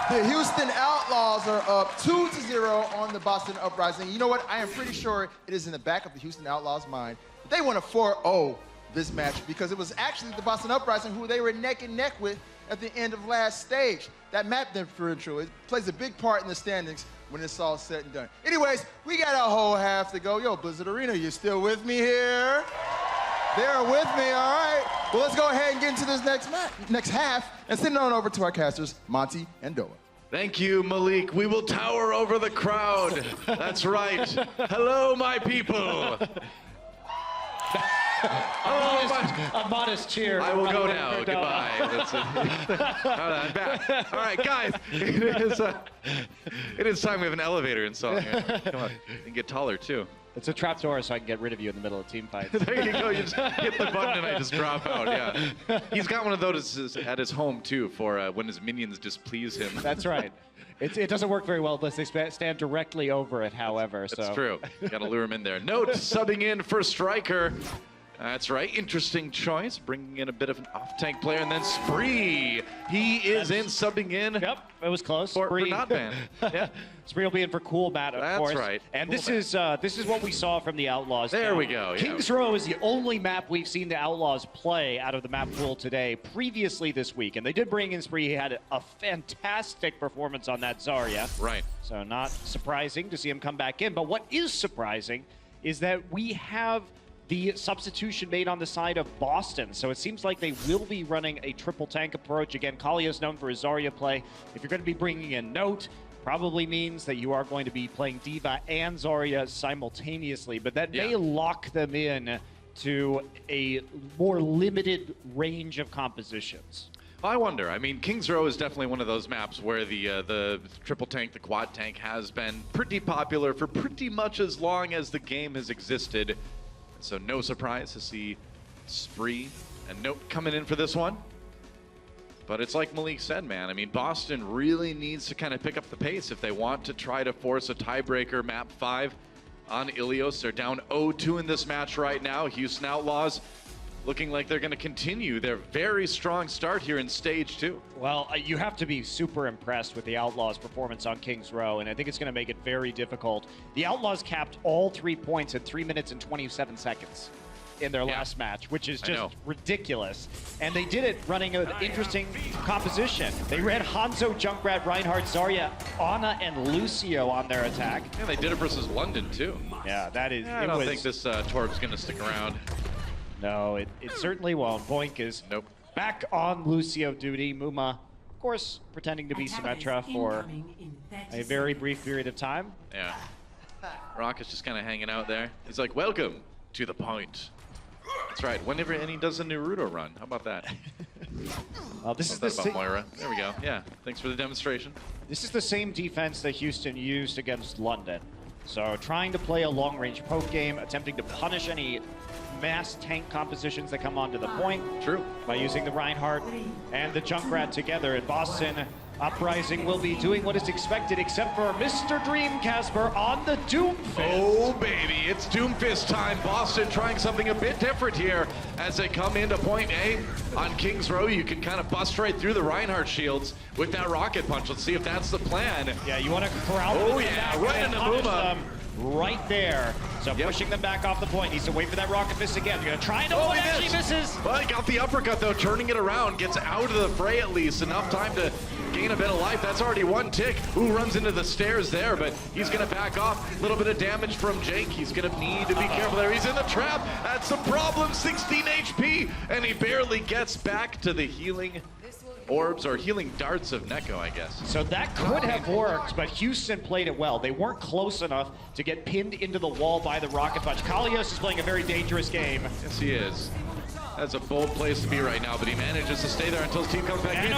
The Houston Outlaws are up 2-0 on the Boston Uprising. You know what? I am pretty sure it is in the back of the Houston Outlaws' mind. They won a 4-0 this match because it was actually the Boston Uprising who they were neck and neck with at the end of last stage. That map differential, it plays a big part in the standings when it's all said and done. Anyways, we got a whole half to go. Yo, Blizzard Arena, you still with me here? They're with me, all right. Well, let's go ahead and get into this next half and send it on over to our casters, Monty and Doa. Thank you, Malik. We will tower over the crowd. That's right. Hello, my people. A modest cheer. I will go now. Goodbye. That's it. I'm back. All right, guys. It is time. We have an elevator installed here. Come on. You can get taller, too. It's a trapdoor so I can get rid of you in the middle of team fights. There you go. You just hit the button and I just drop out. Yeah. He's got one of those at his home, too, for when his minions displease him. That's right. It doesn't work very well unless they stand directly over it, however. That's true. Got to lure him in there. Note, subbing in for Striker. That's right, interesting choice, bringing in a bit of an off-tank player, and then Spree. He is subbing in. Yep, it was close. For not ban. Yeah, Spree will be in for Cool Matt, of course. That's right. And cool this is what we saw from the Outlaws. There we go. Kings Row is the only map we've seen the Outlaws play out of the map pool today, previously this week. And they did bring in Spree. He had a fantastic performance on that Zarya. Right. So not surprising to see him come back in. But what is surprising is that we have the substitution made on the side of Boston. So it seems like they will be running a triple tank approach. Again, Kalia's known for his Zarya play. If you're going to be bringing in Note, probably means that you are going to be playing D.Va and Zarya simultaneously, but that may lock them in to a more limited range of compositions. I wonder. I mean, Kings Row is definitely one of those maps where the triple tank, the quad tank has been pretty popular for pretty much as long as the game has existed. So no surprise to see Spree and Note coming in for this one. But it's like Malik said, man. I mean, Boston really needs to kind of pick up the pace if they want to try to force a tiebreaker map 5 on Ilios. They're down 0-2 in this match right now. Houston Outlaws looking like they're going to continue their very strong start here in stage 2. Well, you have to be super impressed with the Outlaws' performance on Kings Row, and I think it's going to make it very difficult. The Outlaws capped all 3 points in 3 minutes and 27 seconds in their last match, which is just ridiculous. And they did it running an interesting composition. They ran Hanzo, Junkrat, Reinhardt, Zarya, Ana, and Lucio on their attack. Yeah, they did it versus London, too. Yeah, that is... I don't think this Torb's going to stick around. No, it certainly won't. Boink is back on Lucio duty. Muma, of course, pretending to be Symmetra for a very brief period of time. Yeah. Rocket's just kind of hanging out there. He's like, welcome to the point. That's right. Whenever he does a Naruto run. How about that? Well, this is about Moira. There we go. Yeah. Thanks for the demonstration. This is the same defense that Houston used against London. So trying to play a long-range poke game, attempting to punish any mass tank compositions that come onto the point. True. By using the Reinhardt and the Junkrat together. In Boston, Uprising will be doing what is expected, except for Mr. Dream Casper on the Doomfist. Oh, baby, it's Doomfist time. Boston trying something a bit different here as they come into point A. On Kings Row, you can kind of bust right through the Reinhardt shields with that rocket punch. Let's see if that's the plan. Yeah, you want to corral them. Oh, yeah, right into Muma. Right there. So pushing them back off the point. Needs to wait for that rocket fist again. You're going to try and avoid it. She misses. Well, he got the uppercut, though, turning it around. Gets out of the fray, at least. Enough time to gain a bit of life. That's already one tick. Ooh, runs into the stairs there, but he's going to back off. A little bit of damage from Jake. He's going to need to be careful there. He's in the trap. That's the problem. 16 HP, and he barely gets back to the healing orbs or healing darts of Neko, I guess. So that could have worked, but Houston played it well. They weren't close enough to get pinned into the wall by the rocket punch. Kalios is playing a very dangerous game. Yes, he is. That's a bold place to be right now, but he manages to stay there until his team comes back in.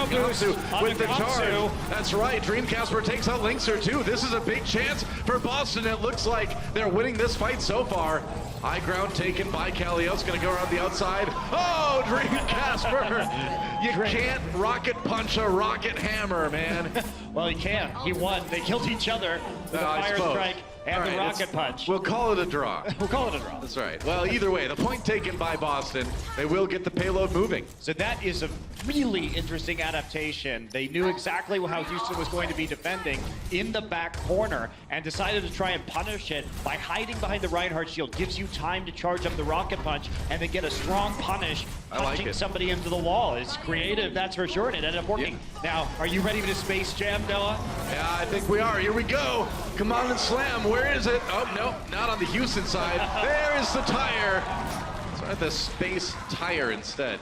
With the charge. That's right. Dreamcasper takes out Linkser too. This is a big chance for Boston. It looks like they're winning this fight so far. High ground taken by Kalios. Going to go around the outside. Oh, Dreamcasper! You can't rocket punch a rocket hammer, man. Well, he can. He won. They killed each other with a fire strike And All the right, rocket punch. We'll call it a draw. We'll call it a draw. That's right. Well, either way, the point taken by Boston. They will get the payload moving. So that is a really interesting adaptation. They knew exactly how Houston was going to be defending in the back corner and decided to try and punish it by hiding behind the Reinhardt shield. Gives you time to charge up the rocket punch and then get a strong punish, I like punching it. somebody into the wall. It's creative, that's for sure, and it ended up working. Now, are you ready for the Space Jam, Noah? Yeah, I think we are. Here we go. Come on and slam. Where is it? Oh, no, not on the Houston side. There is the tire. Let's try the space tire instead.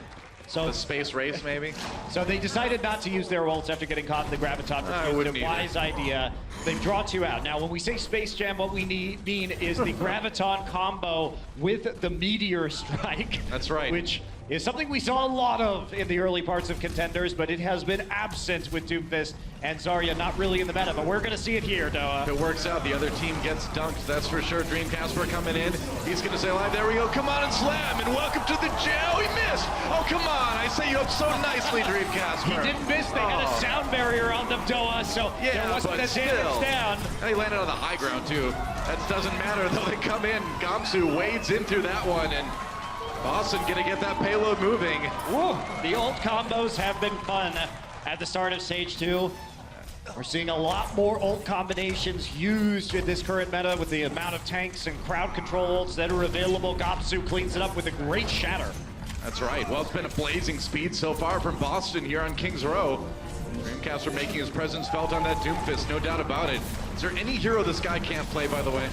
So The space race, maybe? So they decided not to use their ults after getting caught in the graviton. I It's wouldn't a either. wise idea. They draw 2 out. Now, when we say Space Jam, what we mean is the graviton combo with the meteor strike. That's right. Which is something we saw a lot of in the early parts of contenders, but it has been absent with Doomfist and Zarya, not really in the meta, but we're going to see it here, Noah. If it works out, the other team gets dunked, that's for sure. Dream Casper coming in. He's going to say live, there we go. Come on and slam, and welcome to the jail. He missed. Oh, come on. I set you up so nicely, Dream Casper. He didn't miss. They had a sound barrier on them, Doa, so there wasn't but the damage still. down. And he landed on the high ground, too. That doesn't matter, though. They come in. Gamsu wades in through that one, and Boston going to get that payload moving. Woo. The old combos have been fun at the start of Stage 2. We're seeing a lot more ult combinations used in this current meta with the amount of tanks and crowd control ults that are available. Gamsu cleans it up with a great shatter. That's right. Well, it's been a blazing speed so far from Boston here on Kings Row. Dreamcast making his presence felt on that Doomfist, no doubt about it. Is there any hero this guy can't play, by the way?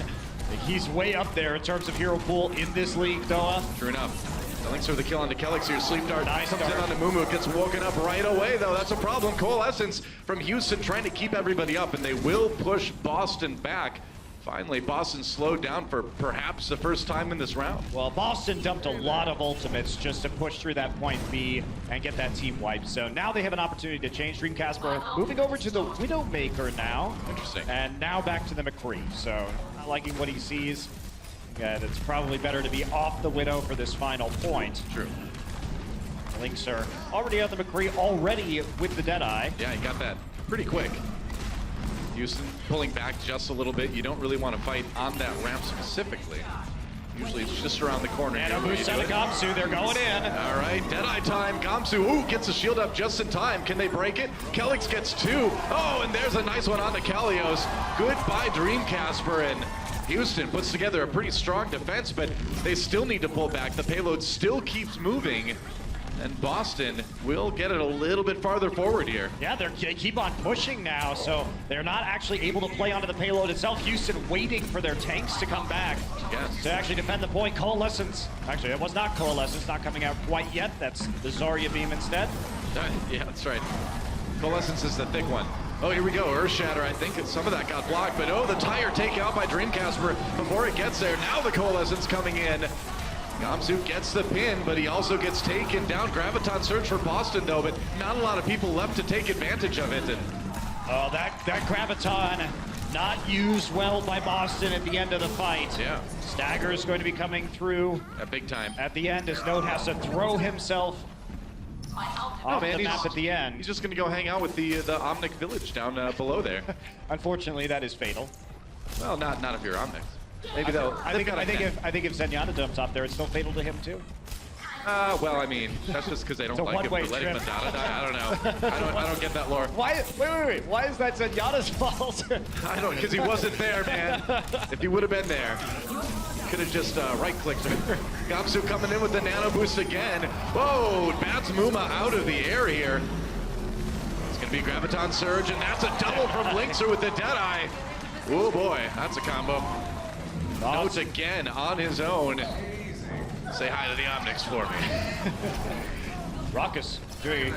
He's way up there in terms of hero pool in this league, Doa. True enough. The links for the kill onto Kelix here. Sleep Dart Nice comes dart. in onto Mumu, gets woken up right away, though. That's a problem. Coalescence from Houston trying to keep everybody up, and they will push Boston back. Finally, Boston slowed down for perhaps the first time in this round. Well, Boston dumped a lot of ultimates just to push through that point B and get that team wipe. So now they have an opportunity to change. Dream Casper moving over to the Widowmaker now. Interesting. And now back to the McCree. So not liking what he sees. And it's probably better to be off the Widow for this final point. True. Lynx are already on the McCree, already with the Deadeye. Yeah, he got that pretty quick. Houston pulling back just a little bit. You don't really want to fight on that ramp specifically. Usually it's just around the corner. And a here where you boost do out of it. Gamsu, they're going in. All right, Deadeye time. Gamsu, ooh, gets the shield up just in time. Can they break it? Kelix gets 2. Oh, and there's a nice one on the Kalios. Goodbye, Dream Casper, and Houston puts together a pretty strong defense, but they still need to pull back. The payload still keeps moving, and Boston will get it a little bit farther forward here. Yeah, they keep on pushing now, so they're not actually able to play onto the payload itself. Houston waiting for their tanks to come back Yes. to actually defend the point. Coalescence, actually it was not Coalescence, not coming out quite yet. That's the Zarya beam instead. Yeah, that's right. Coalescence is the thick one. Oh, here we go. Earth Shatter, I think some of that got blocked, but oh, the tire taken out by Dream Casper before it gets there. Now the Coalescence coming in. Gamsu gets the pin, but he also gets taken down. Graviton search for Boston, though, but not a lot of people left to take advantage of it. And Oh, that Graviton not used well by Boston at the end of the fight. yeah, Stagger is going to be coming through big time. at the end as Note has to throw himself off man, the map at the end. He's just going to go hang out with the Omnic village down below there. Unfortunately, that is fatal. Well, not if you're Omnic. Maybe they'll. I think if Zenyatta jumps up there, it's still fatal to him too. Well, I mean, that's just because they don't It's a like him for one-way letting trip. Madonna die. I don't know. I don't get that lore. Why? Wait. Why is that Zenyatta's fault? I don't, because he wasn't there, man. If he would have been there, could have just right-clicked her. Gamsu coming in with the nano boost again. Whoa, bats Muma out of the air here. It's going to be Graviton Surge, and that's a double from Linkser with the Deadeye. Oh boy, that's a combo. Notes again on his own. Say hi to the Omnics for me. Ruckus doing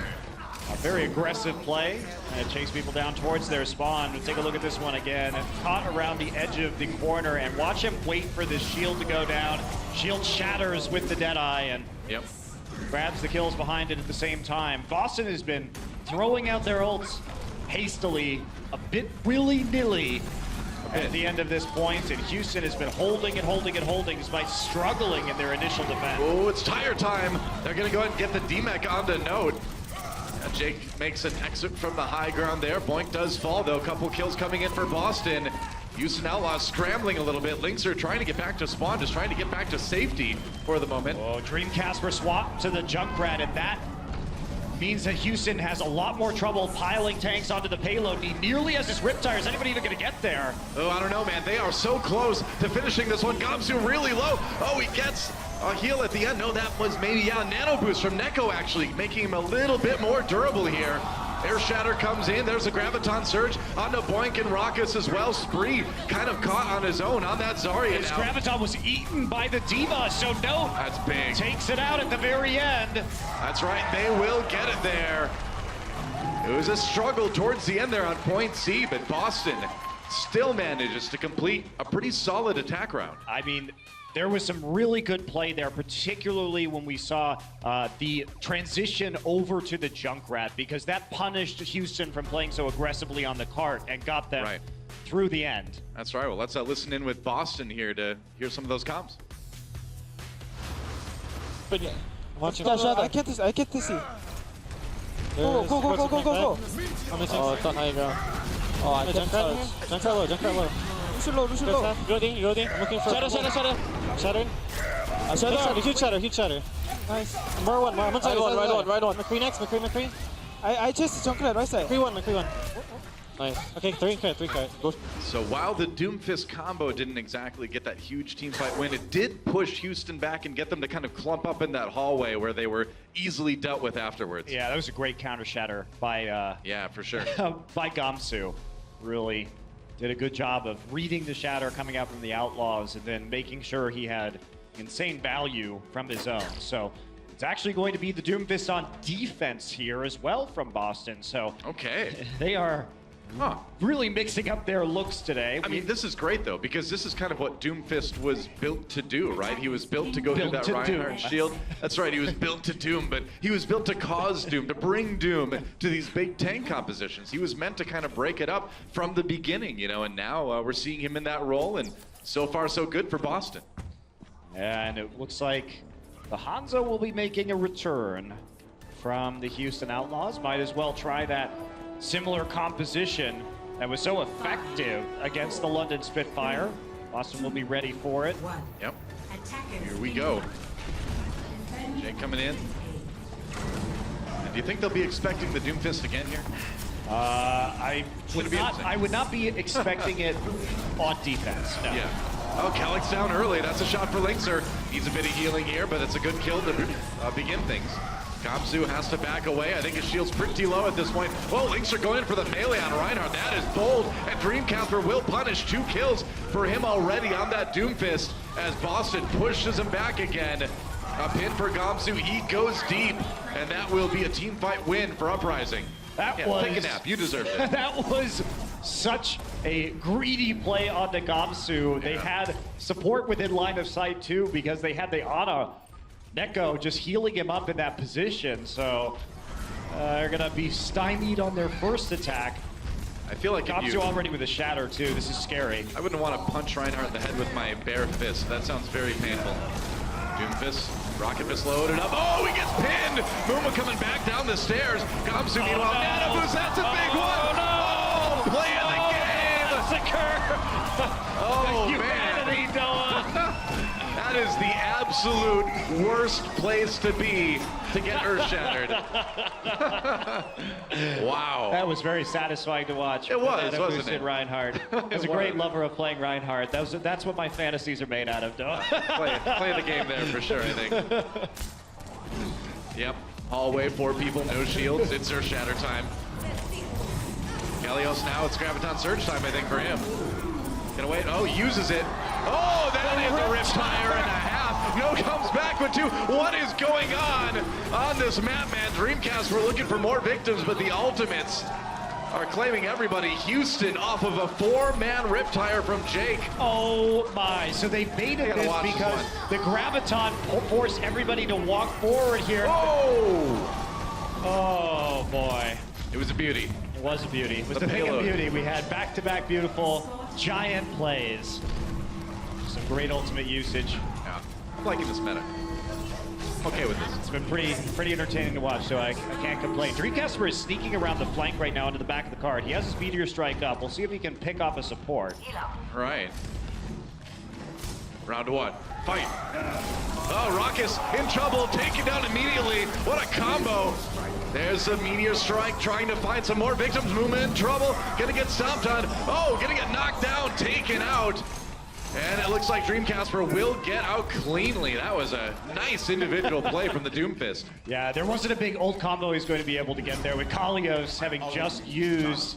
a very aggressive play and chase people down towards their spawn. We'll take a look at this one again. Caught around the edge of the corner and watch him wait for the shield to go down. Shield shatters with the Deadeye and Yep. grabs the kills behind it at the same time. Boston has been throwing out their ults hastily, a bit willy-nilly at the end of this point, and Houston has been holding despite struggling in their initial defense. Oh, it's tire time. They're going to go ahead and get the DMAC onto Note. Jake makes an exit from the high ground there. Boink does fall, though. A couple kills coming in for Boston. Houston Outlaws scrambling a little bit. Lynx are trying to get back to spawn, just trying to get back to safety for the moment. Oh, Dreamcasper swap to the Junkrat, and that means that Houston has a lot more trouble piling tanks onto the payload. He nearly has his Riptire. Is anybody even going to get there? Oh, I don't know, man. They are so close to finishing this one. Gamsu really low. Oh, he gets a heal at the end. No, that was maybe, yeah, Nano Boost from Neko, actually, making him a little bit more durable here. Air Shatter comes in. There's a Graviton Surge onto Boink and Raucus as well. Spree kind of caught on his own on that Zarya His now. Graviton was eaten by the D.Va, so no. That's big. Takes it out at the very end. That's right. They will get it there. It was a struggle towards the end there on point C, but Boston still manages to complete a pretty solid attack round. I mean, there was some really good play there, particularly when we saw the transition over to the Junkrat, because that punished Houston from playing so aggressively on the cart and got them through the end. That's right. Well, let's listen in with Boston here to hear some of those comms. But yeah, I get to see. Go. Oh, it's on high ground. Oh, I Junkrat low. Lucian low. Reloading. I'm looking for Shatter. Huge shatter. Nice. More one. I'm inside right one. McCree next. McCree. I chased the Junkrat right side. McCree one. Nice. Okay, three card. Go. So while the Doomfist combo didn't exactly get that huge team fight win, it did push Houston back and get them to kind of clump up in that hallway where they were easily dealt with afterwards. Yeah, that was a great counter shatter by yeah, for sure. by Gamsu. Really did a good job of reading the shatter coming out from the Outlaws and then making sure he had insane value from his own. So it's actually going to be the Doomfist on defense here as well from Boston. So okay, they are really mixing up their looks today. I mean, this is great, though, because this is kind of what Doomfist was built to do, right? He was built to go through that Reinhardt shield. That's right, he was built to Doom, but he was built to cause Doom, to bring Doom to these big tank compositions. He was meant to kind of break it up from the beginning, you know, and now we're seeing him in that role, and so far so good for Boston. And it looks like the Hanzo will be making a return from the Houston Outlaws. Might as well try that similar composition that was so effective against the London Spitfire. Boston will be ready for it. Yep. Here we go. Jake coming in. And do you think they'll be expecting the Doomfist again here? I would not be expecting it on defense. No. Yeah. Oh, Calyx down early. That's a shot for Lynxer. Needs a bit of healing here, but it's a good kill to begin things. Gamsu has to back away. I think his shield's pretty low at this point. Whoa, Lynxer going in for the melee on Reinhardt. That is bold, and Dreamcasper will punish 2 kills for him already on that Doomfist as Boston pushes him back again. A pin for Gamsu. He goes deep, and that will be a team fight win for Uprising. That was... Take a nap. You deserved it. That was such a greedy play on the Gamsu. They had support within line of sight, too, because they had the Ana Neko just healing him up in that position, so they're gonna be stymied on their first attack. I feel like Gamsu already with a shatter too. This is scary. I wouldn't want to punch Reinhardt in the head with my bare fist. That sounds very painful. Doomfist, Rocket Fist loaded up. Oh, he gets pinned! Muma coming back down the stairs. Gamsu meanwhile, Nano Boost, that's a big one! Oh, play of the game! Massacre! Oh, Humanity, Noah! That is the absolute worst place to be to get earth-shattered. Wow. That was very satisfying to watch. It was, wasn't it? Reinhardt. As a great lover of playing Reinhardt, that's what my fantasies are made out of, Noah. play the game there for sure, I think. Yep. Hallway, 4 people, no shields. It's earth-shatter time. Kalios now, it's Graviton Surge time, I think, for him. Gonna wait. Oh, uses it. Oh, that is a Riptire and a half. No comes back with 2. What is going on this map, man? Dreamcast, we're looking for more victims, but the ultimates are claiming everybody. Houston off of a 4-man Riptire from Jake. Oh my, so they baited this because the Graviton forced everybody to walk forward here. Oh boy. It was a beauty. It was a beauty. It was the pick of beauty. We had back-to-back beautiful giant plays. Some great ultimate usage. Yeah, I'm liking this meta. okay with this. It's been pretty entertaining to watch, so I can't complain. Dreamcasper is sneaking around the flank right now into the back of the card. He has his Meteor Strike up. We'll see if he can pick off a support. Right. Round one. Fight. Oh, Raucous in trouble, taken down immediately. What a combo. There's a Meteor Strike trying to find some more victims. Movement in trouble. Gonna get stomped on. Oh, gonna get knocked down, taken out. And it looks like Dreamcasper will get out cleanly. That was a nice individual play from the Doomfist. Yeah, there wasn't a big ult combo he's going to be able to get there with Kalios having just used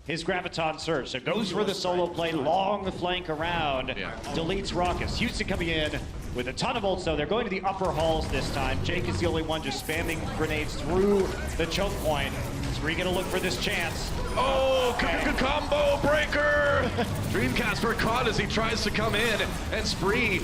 his Graviton Surge. So goes for the solo play, long flank around, deletes Raucous. Houston coming in with a ton of ults though. They're going to the upper halls this time. Jake is the only one just spamming grenades through the choke point. Spree gonna look for this chance. Oh, combo breaker! Dreamcasper caught as he tries to come in, and Spree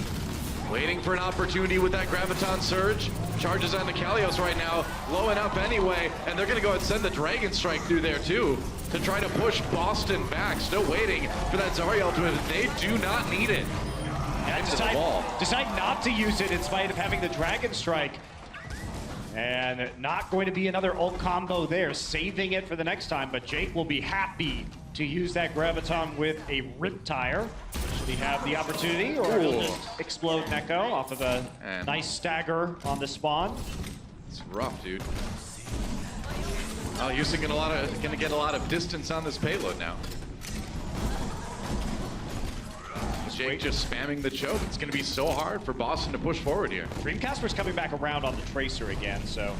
waiting for an opportunity with that Graviton Surge. Charges onto Kalios right now, low enough anyway, and they're gonna go and send the Dragon Strike through there too to try to push Boston back. Still waiting for that Zarya ultimate. They do not need it. Yeah, decide not to use it in spite of having the Dragon Strike. And not going to be another ult combo there, saving it for the next time, but Jake will be happy to use that Graviton with a Riptire. Should he have the opportunity, or he'll just explode Neko off of a nice stagger on the spawn. It's rough, dude. Oh, Houston gonna get a lot of distance on this payload now. Jake just spamming the choke. It's going to be so hard for Boston to push forward here. Dreamcasper's coming back around on the Tracer again, so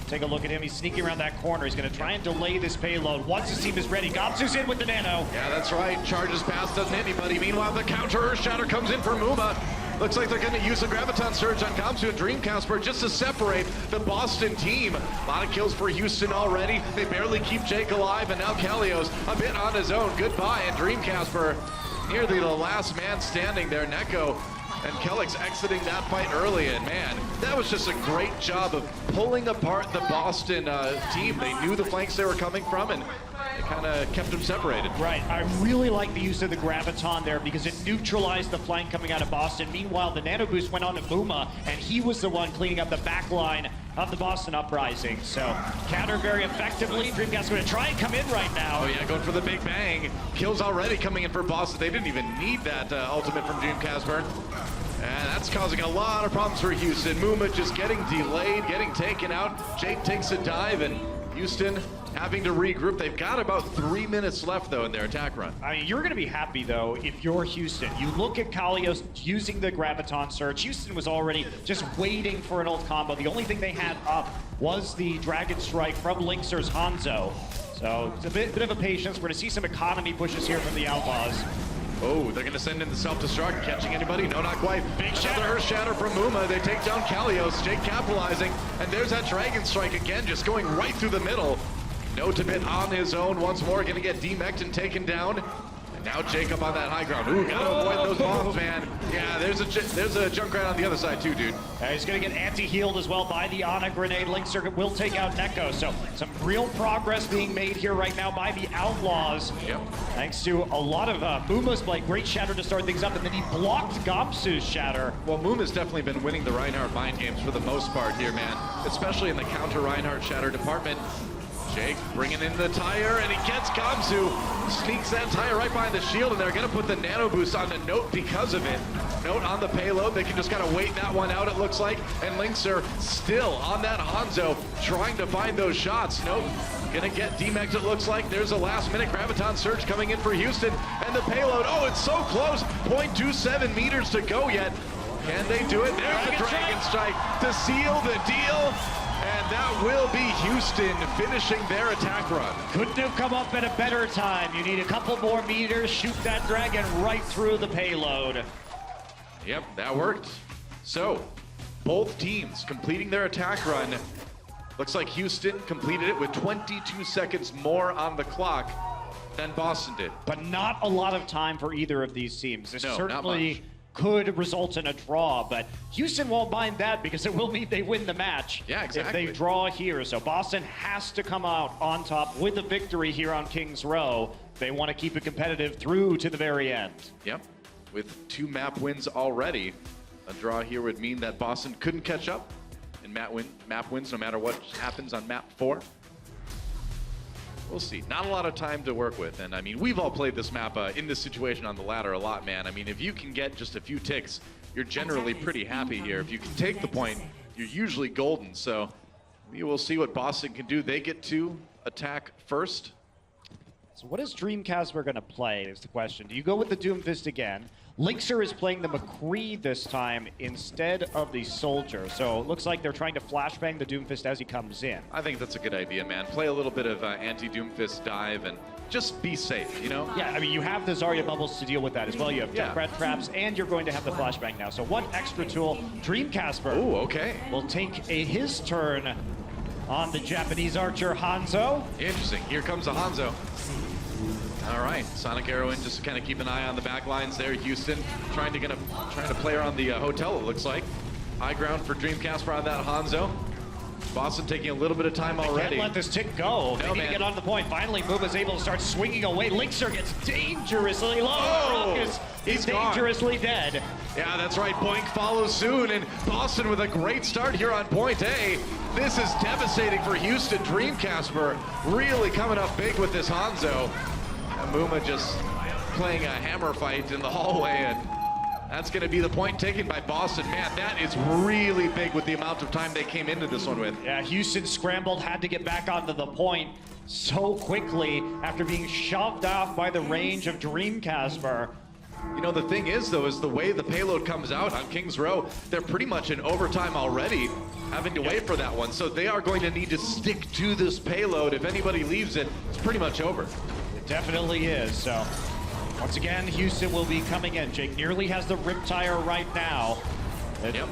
take a look at him. He's sneaking around that corner. He's going to try and delay this payload. Once his team is ready, Gamsu's in with the nano. Yeah, that's right. Charges past, doesn't hit anybody. Meanwhile, the counter Earth Shatter comes in for Muma. Looks like they're going to use a Graviton Surge on Gamsu and Dreamcasper just to separate the Boston team. A lot of kills for Houston already. They barely keep Jake alive, and now Kalios a bit on his own. Goodbye, and Dreamcasper nearly the last man standing there. Neko and Kellex exiting that fight early, and man, that was just a great job of pulling apart the Boston team. They knew the flanks they were coming from, and it kind of kept them separated. Right, I really like the use of the Graviton there because it neutralized the flank coming out of Boston. Meanwhile, the Nano Boost went on to Muma, and he was the one cleaning up the back line of the Boston Uprising. So, counter very effectively. Dreamcast going to try and come in right now. Oh yeah, going for the big bang. Kills already coming in for Boston. They didn't even need that ultimate from Dreamcasper. And that's causing a lot of problems for Houston. Muma just getting delayed, getting taken out. Jake takes a dive, and Houston having to regroup. They've got about 3 minutes left, though, in their attack run. I mean, you're going to be happy, though, if you're Houston. You look at Kalios using the Graviton Surge. Houston was already just waiting for an ult combo. The only thing they had up was the Dragon Strike from Linkzer's Hanzo. So it's a bit of a patience. We're going to see some economy pushes here from the Outlaws. Oh, they're going to send in the self-destruct. Catching anybody? No, not quite. Big shatter. Another Earth Shatter from Muma. They take down Kalios. Jake capitalizing. And there's that Dragon Strike again, just going right through the middle. No to bit on his own once more. Going to get demeched and taken down. And now Jacob on that high ground. Ooh, got to avoid those bombs, man. Yeah, there's a Junkrat on the other side too, dude. He's going to get anti-healed as well by the Ana grenade. Linkzer will take out Neko. So some real progress being made here right now by the Outlaws. Yep. Thanks to a lot of Muma's play. Great shatter to start things up, and then he blocked Gamsu's shatter. Well, Muma's definitely been winning the Reinhardt mind games for the most part here, man. Especially in the counter Reinhardt shatter department. Jake bringing in the tire, and he gets Gamsu. Sneaks that tire right behind the shield, and they're going to put the nano boost on the Note because of it. Note on the payload. They can just kind of wait that one out, it looks like. And Linkzer still on that Hanzo, trying to find those shots. Note going to get demeched, it looks like. There's a last-minute Graviton Surge coming in for Houston. And the payload, oh, it's so close. 0.27 meters to go yet. Can they do it? There's the Dragon Strike to seal the deal. And that will be Houston finishing their attack run. Couldn't have come up at a better time. You need a couple more meters, shoot that dragon right through the payload. Yep, that worked. So, both teams completing their attack run. Looks like Houston completed it with 22 seconds more on the clock than Boston did. But not a lot of time for either of these teams. This certainly could result in a draw, but Houston won't mind that because it will mean they win the match. Yeah, exactly. If they draw here. So Boston has to come out on top with a victory here on Kings Row. They want to keep it competitive through to the very end. Yep, with 2 map wins already. A draw here would mean that Boston couldn't catch up in map wins no matter what happens on map 4. We'll see. Not a lot of time to work with, and I mean, we've all played this map in this situation on the ladder a lot, man. I mean, if you can get just a few ticks, you're generally pretty happy here. If you can take the point, you're usually golden. So we will see what Boston can do. They get to attack first. So what is Dreamcasper going to play is the question. Do you go with the Doomfist again? Linkser is playing the McCree this time instead of the Soldier. So it looks like they're trying to flashbang the Doomfist as he comes in. I think that's a good idea, man. Play a little bit of anti-Doomfist dive and just be safe, you know? Yeah, I mean, you have the Zarya bubbles to deal with that as well. You have Junkrat traps, and you're going to have the flashbang now. So one extra tool. Dreamcasper will take his turn on the Japanese archer Hanzo. Interesting. Here comes a Hanzo. All right, Sonic Arrow in, just to kind of keep an eye on the back lines there. Houston trying to play around the hotel, it looks like. High ground for Dreamcasper on that Hanzo. Boston taking a little bit of time already. Can't let this tick go. They need to get on the point. Finally, Muma's able to start swinging away. Linkser gets dangerously low. Oh, he's dangerously dead. Yeah, that's right. Boink follows soon, and Boston with a great start here on point A. This is devastating for Houston. Dreamcasper really coming up big with this Hanzo. And Muma just playing a hammer fight in the hallway, and that's going to be the point taken by Boston. Man, that is really big with the amount of time they came into this one with. Yeah, Houston scrambled, had to get back onto the point so quickly after being shoved off by the range of Dreamcasper. You know, the thing is, though, is the way the payload comes out on King's Row, they're pretty much in overtime already, having to wait for that one. So they are going to need to stick to this payload. If anybody leaves it, it's pretty much over. Definitely is. So once again, Houston will be coming in. Jake nearly has the Riptire right now.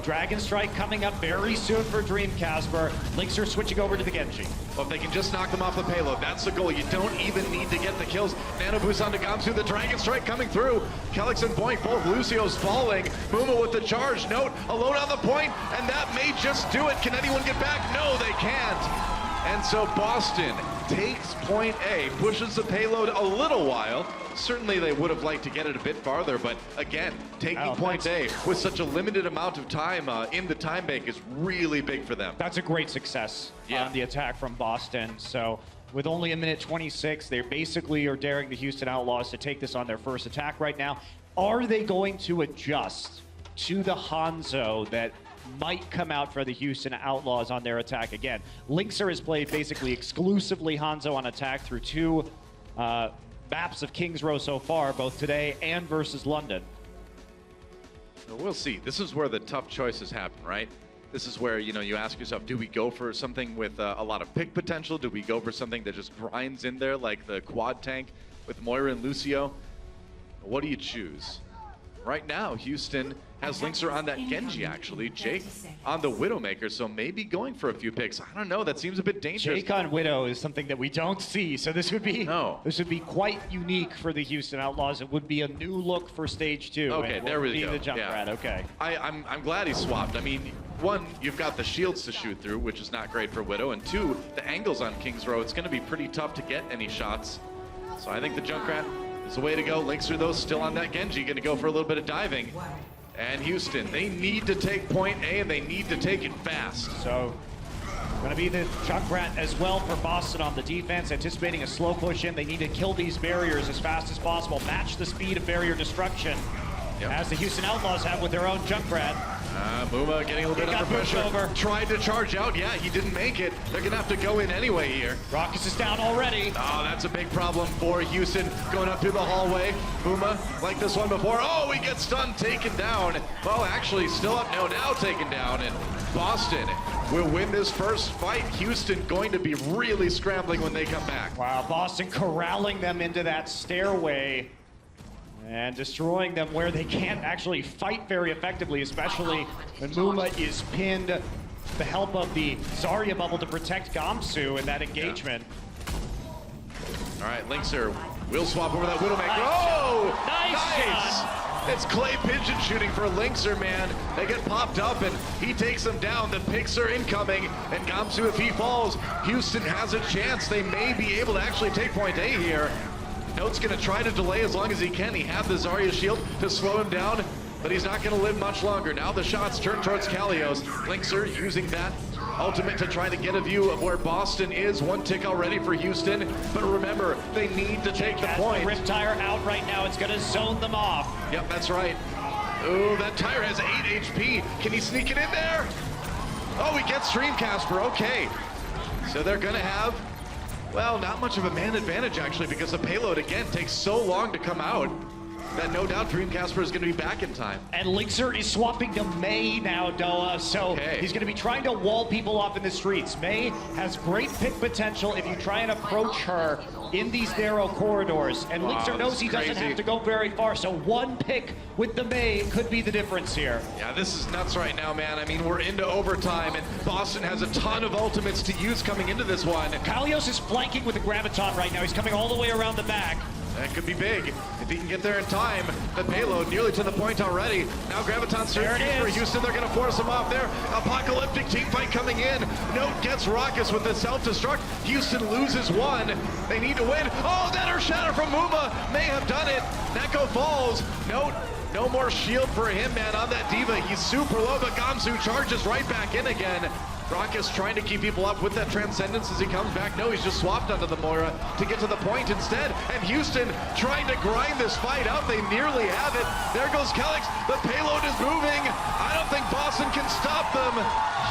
Dragon Strike coming up very soon for Dreamcasper. Linkser switching over to the Genji. Well, if they can just knock them off the payload, that's the goal. You don't even need to get the kills. Nano boost onto Gamsu, the Dragon Strike coming through. Kelix and Point, both Lucio's falling. Muma with the charge, Note alone on the point, and that may just do it. Can anyone get back? No, they can't. And so Boston takes point A, pushes the payload a little while. Certainly they would have liked to get it a bit farther, but again, taking point A with such a limited amount of time in the time bank is really big for them. That's a great success on the attack from Boston. So with only a minute 26, they basically are daring the Houston Outlaws to take this on their first attack right now. Are they going to adjust to the Hanzo that might come out for the Houston Outlaws on their attack again? Linkser has played basically exclusively Hanzo on attack through two maps of King's Row so far, both today and versus London. We'll see. This is where the tough choices happen, right? This is where, you know, you ask yourself, do we go for something with a lot of pick potential? Do we go for something that just grinds in there like the quad tank with Moira and Lucio? What do you choose? Right now, Houston has Linkser on that Genji, actually. Jake on the Widowmaker, so maybe going for a few picks. I don't know, that seems a bit dangerous. Jake on Widow is something that we don't see, so this would be quite unique for the Houston Outlaws. It would be a new look for stage 2. Okay, there we go. The Junkrat, okay. I'm glad he swapped. I mean, one, you've got the shields to shoot through, which is not great for Widow, and two, the angles on King's Row, it's going to be pretty tough to get any shots. So I think the Junkrat is the way to go. Linkser, though, still on that Genji, going to go for a little bit of diving. And Houston, they need to take point A, and they need to take it fast. So, going to be the Junkrat as well for Boston on the defense, anticipating a slow push in. They need to kill these barriers as fast as possible, match the speed of barrier destruction, as the Houston Outlaws have with their own Junkrat. Muma getting a little bit under pressure. Tried to charge out. Yeah, he didn't make it. They're going to have to go in anyway here. Rockets is down already. Oh, that's a big problem for Houston. Going up through the hallway. Muma, like this one before. Oh, he gets stunned, taken down. Well, actually, still up. No, now taken down. And Boston will win this first fight. Houston going to be really scrambling when they come back. Wow, Boston corralling them into that stairway and destroying them where they can't actually fight very effectively, especially when Muma is pinned with the help of the Zarya bubble to protect Gamsu in that engagement. All right, Linkser will swap over that Widowmaker. Oh, nice! It's clay pigeon shooting for Linkser, man. They get popped up, and he takes them down. The picks are incoming, and Gamsu, if he falls, Houston has a chance. They may be able to actually take point A here. Note's going to try to delay as long as he can. He had the Zarya shield to slow him down. but he's not going to live much longer. Now the shots turn towards Kalios. Linkser using that ultimate to try to get a view of where Boston is. One tick already for Houston, but remember, they need to take the point. The Riptire out right now. It's going to zone them off. Yep, that's right. Ooh, that tire has 8 HP. Can he sneak it in there? Oh, he gets Dreamcasper. Okay. So they're going to have, well, not much of a man advantage, actually, because the payload, again, takes so long to come out that no doubt Dreamcasper is going to be back in time. And Linkser is swapping to Mei now, Doa, so he's going to be trying to wall people off in the streets. Mei has great pick potential if you try and approach her in these narrow corridors, and Linkser knows he doesn't have to go very far, so one pick with the Mei could be the difference here. Yeah, this is nuts right now, man. I mean, we're into overtime, and Boston has a ton of ultimates to use coming into this one. Kalios is flanking with the Graviton right now. He's coming all the way around the back. That could be big if he can get there in time. The payload nearly to the point already. Now Graviton searching for Houston. They're going to force him off there. Apocalyptic team fight coming in. Note gets Raucous with the self-destruct. Houston loses one. They need to win. Oh, that Earth Shatter from Muma may have done it. Neko falls. Note, no more shield for him, man, on that Diva. He's super low, but Gamsu charges right back in again. Raucous trying to keep people up with that Transcendence as he comes back. No, he's just swapped onto the Moira to get to the point instead. And Houston trying to grind this fight out. They nearly have it. There goes Kelix. The payload is moving. I don't think Boston can stop them.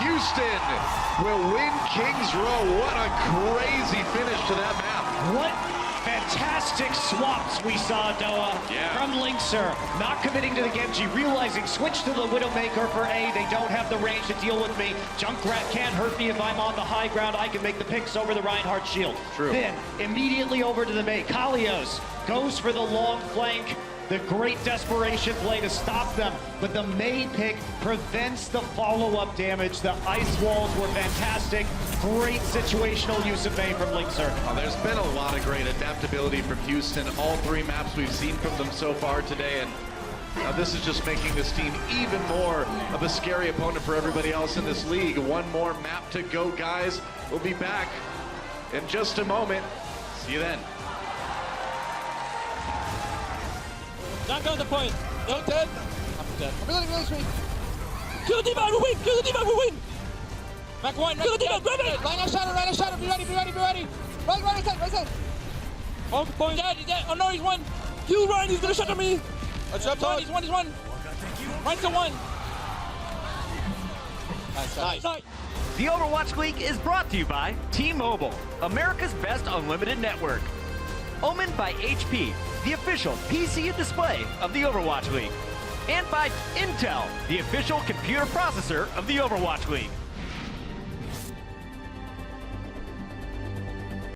Houston will win Kings Row. What a crazy finish to that map. What fantastic swaps we saw, Doa, from Linkser. Not committing to the Genji, realizing switch to the Widowmaker for A. They don't have the range to deal with me. Junkrat can't hurt me if I'm on the high ground. I can make the picks over the Reinhardt shield. True. Then, immediately over to the Mei. Kalios goes for the long flank. The great desperation play to stop them, but the Mei pick prevents the follow-up damage. The ice walls were fantastic. Great situational use of Mei from Linkser. Oh, there's been a lot of great adaptability from Houston. All three maps we've seen from them so far today, and this is just making this team even more of a scary opponent for everybody else in this league. One more map to go, guys. We'll be back in just a moment. See you then. Don't go to the point. I'm dead. I'm dead. Really sweet. Kill the D-Bag, we win! Kill the D-Bag, we win! Back one. Kill the D-Bag, grab it! Line of shadow. Be ready. Right side. Oh, point. Dead. Oh no, he's one. Kill Ryan, he's gonna shut on me. He's one. Ryan's the one. Nice. The Overwatch League is brought to you by T-Mobile, America's best unlimited network. Omen by HP, the official PC and display of the Overwatch League. And by Intel, the official computer processor of the Overwatch League.